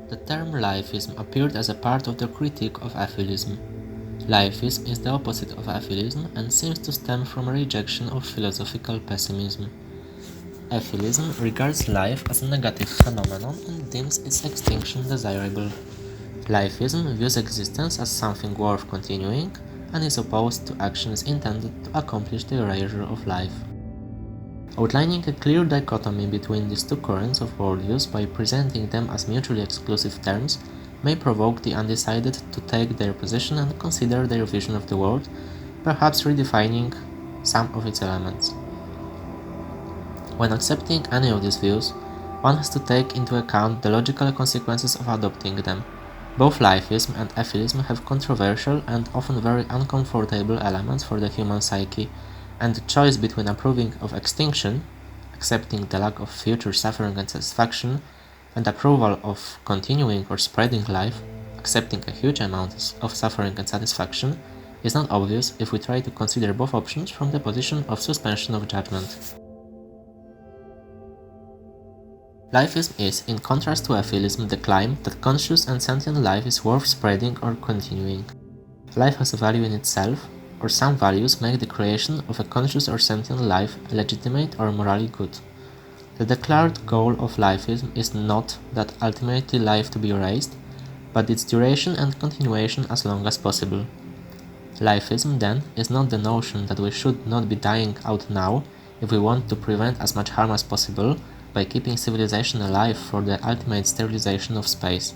The term lifeism appeared as a part of the critique of atheism. Lifeism is the opposite of atheism and seems to stem from a rejection of philosophical pessimism. Atheism regards life as a negative phenomenon and deems its extinction desirable. Lifeism views existence as something worth continuing and is opposed to actions intended to accomplish the erasure of life. Outlining a clear dichotomy between these two currents of worldviews by presenting them as mutually exclusive terms may provoke the undecided to take their position and consider their vision of the world, perhaps redefining some of its elements. When accepting any of these views, one has to take into account the logical consequences of adopting them. Both lifeism and atheism have controversial and often very uncomfortable elements for the human psyche, and the choice between approving of extinction, accepting the lack of future suffering and satisfaction, and approval of continuing or spreading life, accepting a huge amount of suffering and satisfaction, is not obvious if we try to consider both options from the position of suspension of judgment. Lifeism is, in contrast to atheism, the claim that conscious and sentient life is worth spreading or continuing. Life has a value in itself, or some values make the creation of a conscious or sentient life legitimate or morally good. The declared goal of lifeism is not that ultimately life to be erased, but its duration and continuation as long as possible. Lifeism, then, is not the notion that we should not be dying out now if we want to prevent as much harm as possible by keeping civilization alive for the ultimate sterilization of space.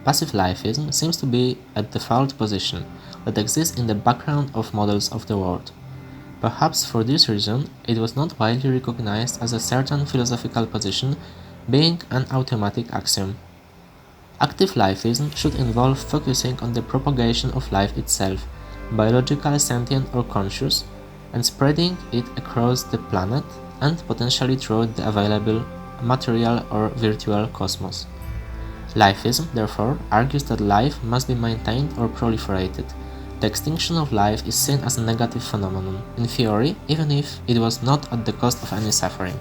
Passive lifeism seems to be a default position that exists in the background of models of the world. Perhaps for this reason, it was not widely recognized as a certain philosophical position, being an automatic axiom. Active lifeism should involve focusing on the propagation of life itself, biological, sentient, or conscious, and spreading it across the planet and potentially throughout the available material or virtual cosmos. Lifeism, therefore, argues that life must be maintained or proliferated. The extinction of life is seen as a negative phenomenon, in theory, even if it was not at the cost of any suffering.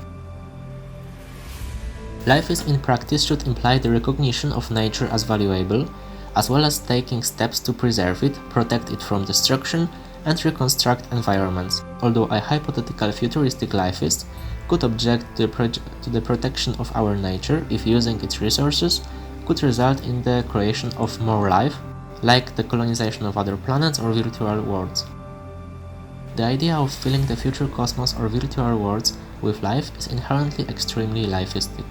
Lifeism in practice should imply the recognition of nature as valuable, as well as taking steps to preserve it, protect it from destruction, and reconstruct environments, although a hypothetical futuristic lifeist could object to the protection of our nature if using its resources could result in the creation of more life, like the colonization of other planets or virtual worlds. The idea of filling the future cosmos or virtual worlds with life is inherently extremely lifeistic.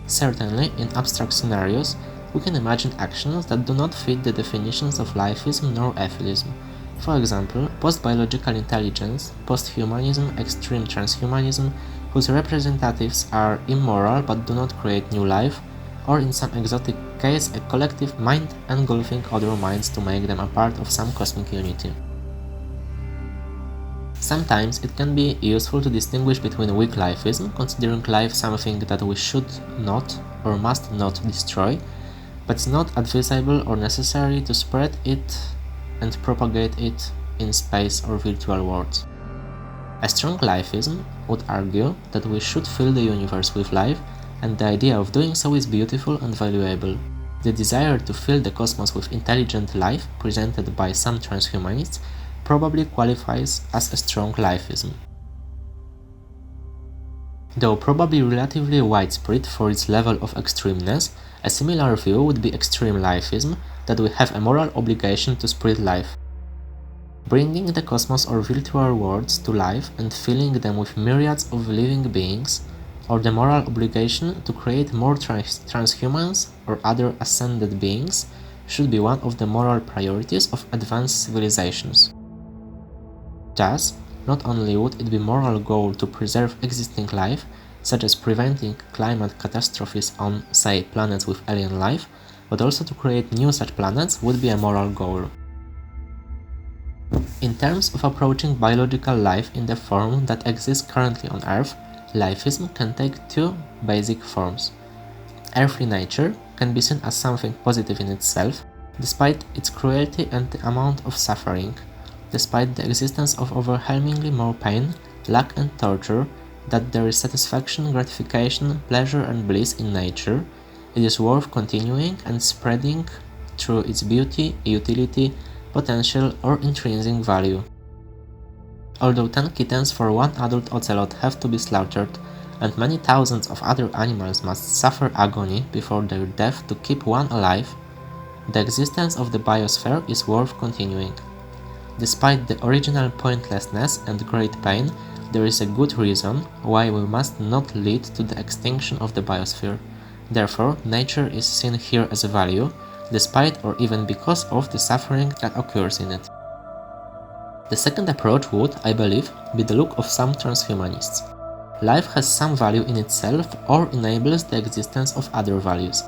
Certainly, in abstract scenarios, we can imagine actions that do not fit the definitions of lifeism nor atheism. For example, post-biological intelligence, post-humanism, extreme transhumanism, whose representatives are immoral but do not create new life, or in some exotic case a collective mind engulfing other minds to make them a part of some cosmic unity. Sometimes it can be useful to distinguish between weak lifeism, considering life something that we should not or must not destroy, but it's not advisable or necessary to spread it and propagate it in space or virtual worlds. A strong lifeism would argue that we should fill the universe with life, and the idea of doing so is beautiful and valuable. The desire to fill the cosmos with intelligent life, presented by some transhumanists, probably qualifies as a strong lifeism. Though probably relatively widespread for its level of extremeness, a similar view would be extreme lifeism, that we have a moral obligation to spread life. Bringing the cosmos or virtual worlds to life and filling them with myriads of living beings, or the moral obligation to create more transhumans or other ascended beings, should be one of the moral priorities of advanced civilizations. Thus, not only would it be a moral goal to preserve existing life, such as preventing climate catastrophes on, say, planets with alien life, but also to create new such planets would be a moral goal. In terms of approaching biological life in the form that exists currently on Earth, lifeism can take two basic forms. Earthly nature can be seen as something positive in itself, despite its cruelty and the amount of suffering. despite the existence of overwhelmingly more pain, lack and torture, that there is satisfaction, gratification, pleasure and bliss in nature, it is worth continuing and spreading through its beauty, utility, potential or intrinsic value. Although 10 kittens for one adult ocelot have to be slaughtered, and many thousands of other animals must suffer agony before their death to keep one alive, the existence of the biosphere is worth continuing. Despite the original pointlessness and great pain, there is a good reason why we must not lead to the extinction of the biosphere. Therefore, nature is seen here as a value, despite or even because of the suffering that occurs in it. The second approach would, I believe, be the look of some transhumanists. Life has some value in itself or enables the existence of other values.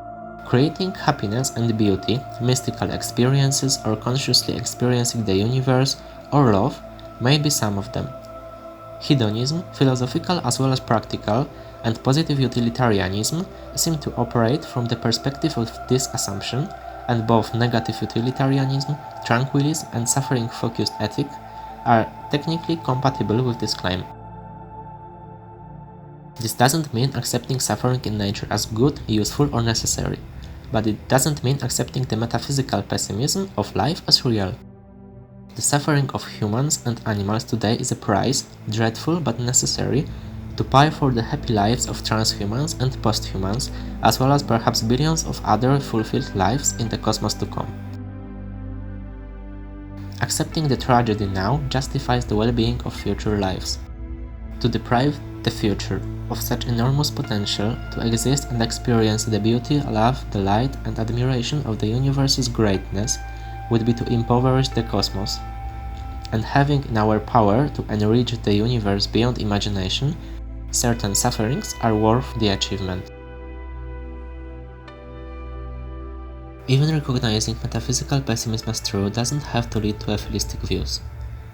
Creating happiness and beauty, mystical experiences or consciously experiencing the universe or love may be some of them. Hedonism, philosophical as well as practical, and positive utilitarianism seem to operate from the perspective of this assumption, and both negative utilitarianism, tranquillism, and suffering-focused ethic are technically compatible with this claim. This doesn't mean accepting suffering in nature as good, useful, or necessary, but it doesn't mean accepting the metaphysical pessimism of life as real. The suffering of humans and animals today is a price, dreadful but necessary, to pay for the happy lives of transhumans and posthumans, as well as perhaps billions of other fulfilled lives in the cosmos to come. Accepting the tragedy now justifies the well-being of future lives. To deprive the future of such enormous potential to exist and experience the beauty, love, the light, and admiration of the universe's greatness would be to impoverish the cosmos, and having in our power to enrich the universe beyond imagination, certain sufferings are worth the achievement. Even recognizing metaphysical pessimism as true doesn't have to lead to atheistic views,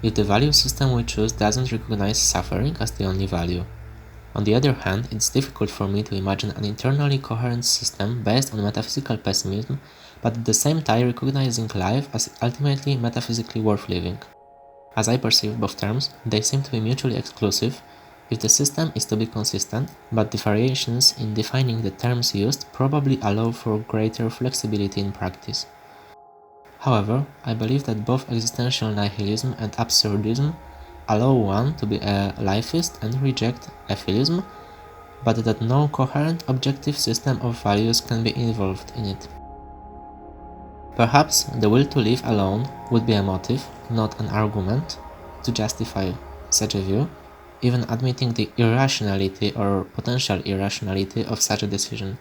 if the value system we choose doesn't recognize suffering as the only value. On the other hand, it's difficult for me to imagine an internally coherent system based on metaphysical pessimism, but at the same time recognizing life as ultimately metaphysically worth living. As I perceive both terms, they seem to be mutually exclusive if the system is to be consistent, but the variations in defining the terms used probably allow for greater flexibility in practice. However, I believe that both existential nihilism and absurdism allow one to be a lifeist and reject atheism, but that no coherent objective system of values can be involved in it. Perhaps the will to live alone would be a motive, not an argument, to justify such a view, even admitting the irrationality or potential irrationality of such a decision.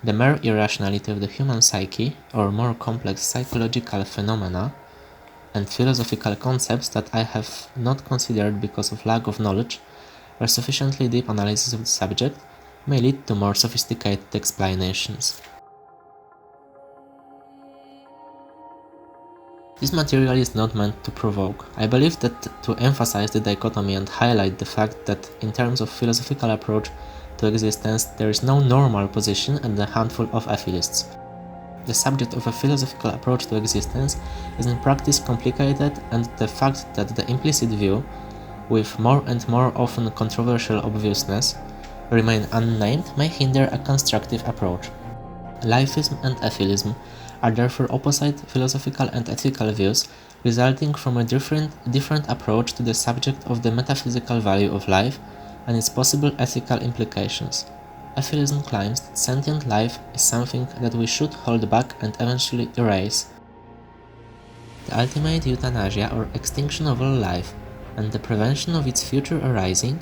The mere irrationality of the human psyche, or more complex psychological phenomena, and philosophical concepts that I have not considered because of lack of knowledge or sufficiently deep analysis of the subject, may lead to more sophisticated explanations. This material is not meant to provoke. I believe that to emphasize the dichotomy and highlight the fact that in terms of philosophical approach to existence, there is no normal position and a handful of atheists. The subject of a philosophical approach to existence is in practice complicated, and the fact that the implicit view, with more and more often controversial obviousness, remain unnamed may hinder a constructive approach. Lifeism and atheism are therefore opposite philosophical and ethical views, resulting from a different approach to the subject of the metaphysical value of life and its possible ethical implications. Atheism claims that sentient life is something that we should hold back and eventually erase. The ultimate euthanasia or extinction of all life and the prevention of its future arising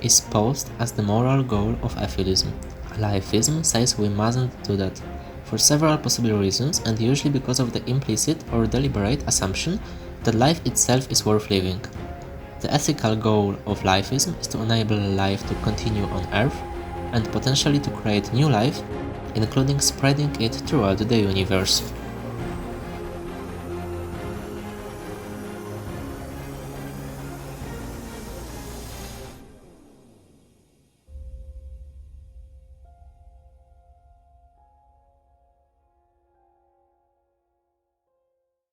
is posed as the moral goal of atheism. Lifeism says we mustn't do that, for several possible reasons, and usually because of the implicit or deliberate assumption that life itself is worth living. The ethical goal of lifeism is to enable life to continue on Earth and potentially to create new life, including spreading it throughout the universe.